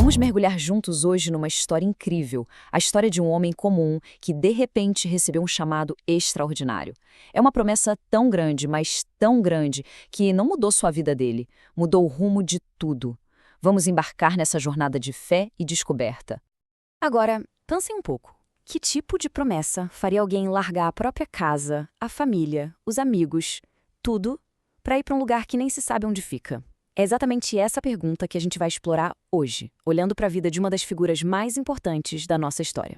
Vamos mergulhar juntos hoje numa história incrível, a história de um homem comum que de repente recebeu um chamado extraordinário. É uma promessa tão grande, mas tão grande, que não mudou só a vida dele, mudou o rumo de tudo. Vamos embarcar nessa jornada de fé e descoberta. Agora, pensem um pouco. Que tipo de promessa faria alguém largar a própria casa, a família, os amigos, tudo, para ir para um lugar que nem se sabe onde fica? É exatamente essa pergunta que a gente vai explorar hoje, olhando para a vida de uma das figuras mais importantes da nossa história.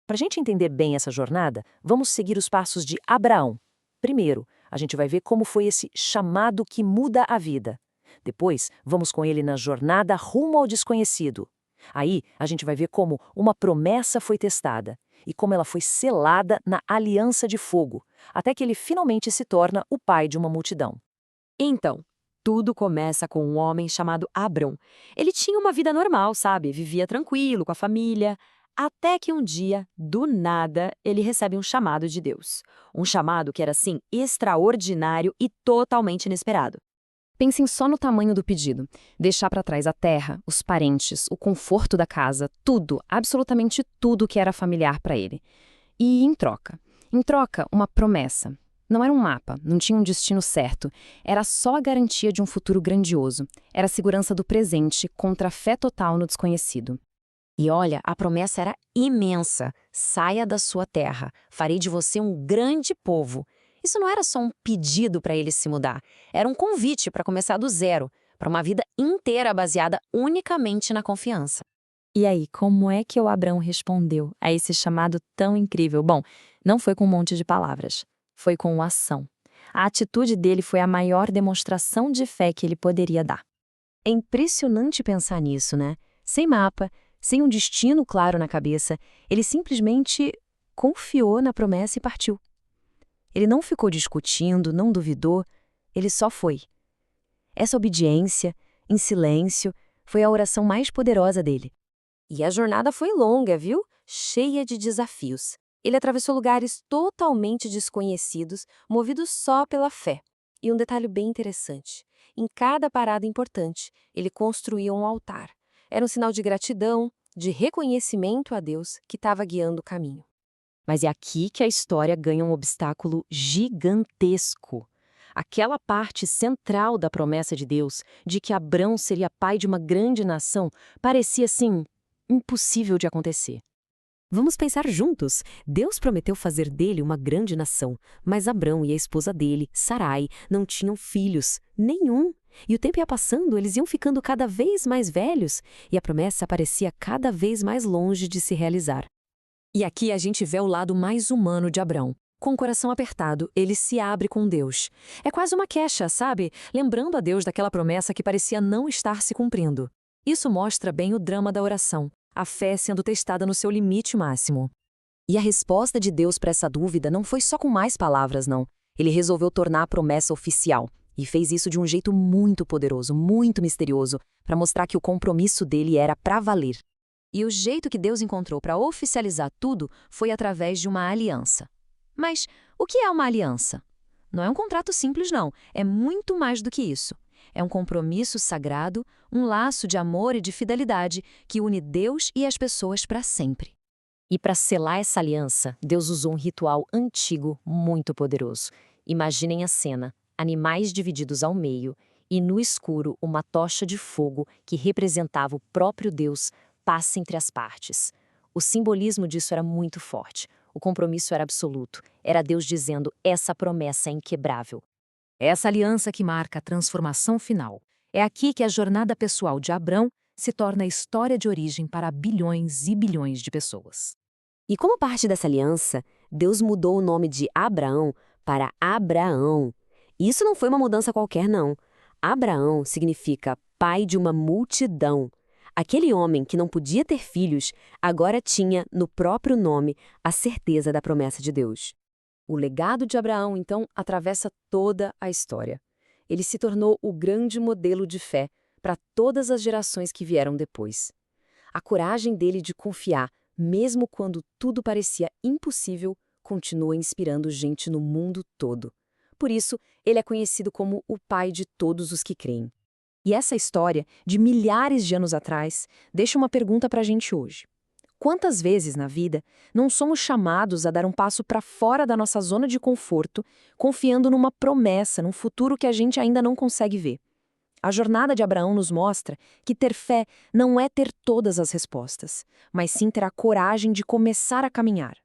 Para a gente entender bem essa jornada, vamos seguir os passos de Abraão. Primeiro, a gente vai ver como foi esse chamado que muda a vida. Depois, vamos com ele na jornada rumo ao desconhecido. Aí, a gente vai ver como uma promessa foi testada e como ela foi selada na aliança de fogo, até que ele finalmente se torna o pai de uma multidão. Então, tudo começa com um homem chamado Abrão. Ele tinha uma vida normal, sabe? Vivia tranquilo com a família. Até que um dia, do nada, ele recebe um chamado de Deus. Um chamado que era, assim, extraordinário e totalmente inesperado. Pensem só no tamanho do pedido. Deixar para trás a terra, os parentes, o conforto da casa, tudo, absolutamente tudo que era familiar para ele. E em troca? Em troca, uma promessa. Não era um mapa, não tinha um destino certo. Era só a garantia de um futuro grandioso. Era a segurança do presente contra a fé total no desconhecido. E olha, a promessa era imensa. Saia da sua terra, farei de você um grande povo. Isso não era só um pedido para ele se mudar, era um convite para começar do zero, para uma vida inteira baseada unicamente na confiança. E aí, como é que o Abrão respondeu a esse chamado tão incrível? Bom, não foi com um monte de palavras, foi com ação. A atitude dele foi a maior demonstração de fé que ele poderia dar. É impressionante pensar nisso, né? Sem mapa, sem um destino claro na cabeça, ele simplesmente confiou na promessa e partiu. Ele não ficou discutindo, não duvidou, ele só foi. Essa obediência, em silêncio, foi a oração mais poderosa dele. E a jornada foi longa, viu? Cheia de desafios. Ele atravessou lugares totalmente desconhecidos, movido só pela fé. E um detalhe bem interessante: em cada parada importante, ele construía um altar. Era um sinal de gratidão, de reconhecimento a Deus que estava guiando o caminho. Mas é aqui que a história ganha um obstáculo gigantesco. Aquela parte central da promessa de Deus, de que Abrão seria pai de uma grande nação, parecia, assim, impossível de acontecer. Vamos pensar juntos. Deus prometeu fazer dele uma grande nação, mas Abrão e a esposa dele, Sarai, não tinham filhos, nenhum. E o tempo ia passando, eles iam ficando cada vez mais velhos, e a promessa parecia cada vez mais longe de se realizar. E aqui a gente vê o lado mais humano de Abrão. Com o coração apertado, ele se abre com Deus. É quase uma queixa, sabe? Lembrando a Deus daquela promessa que parecia não estar se cumprindo. Isso mostra bem o drama da oração, a fé sendo testada no seu limite máximo. E a resposta de Deus para essa dúvida não foi só com mais palavras, não. Ele resolveu tornar a promessa oficial. E fez isso de um jeito muito poderoso, muito misterioso, para mostrar que o compromisso dele era para valer. E o jeito que Deus encontrou para oficializar tudo foi através de uma aliança. Mas o que é uma aliança? Não é um contrato simples, não. É muito mais do que isso. É um compromisso sagrado, um laço de amor e de fidelidade que une Deus e as pessoas para sempre. E para selar essa aliança, Deus usou um ritual antigo muito poderoso. Imaginem a cena: animais divididos ao meio e, no escuro, uma tocha de fogo que representava o próprio Deus passa entre as partes. O simbolismo disso era muito forte. O compromisso era absoluto. Era Deus dizendo: essa promessa é inquebrável. Essa aliança que marca a transformação final. É aqui que a jornada pessoal de Abrão se torna a história de origem para bilhões e bilhões de pessoas. E como parte dessa aliança, Deus mudou o nome de Abraão para Abraão. Isso não foi uma mudança qualquer, não. Abraão significa pai de uma multidão. Aquele homem que não podia ter filhos, agora tinha, no próprio nome, a certeza da promessa de Deus. O legado de Abraão, então, atravessa toda a história. Ele se tornou o grande modelo de fé para todas as gerações que vieram depois. A coragem dele de confiar, mesmo quando tudo parecia impossível, continua inspirando gente no mundo todo. Por isso, ele é conhecido como o pai de todos os que creem. E essa história, de milhares de anos atrás, deixa uma pergunta para a gente hoje. Quantas vezes na vida não somos chamados a dar um passo para fora da nossa zona de conforto, confiando numa promessa, num futuro que a gente ainda não consegue ver? A jornada de Abraão nos mostra que ter fé não é ter todas as respostas, mas sim ter a coragem de começar a caminhar.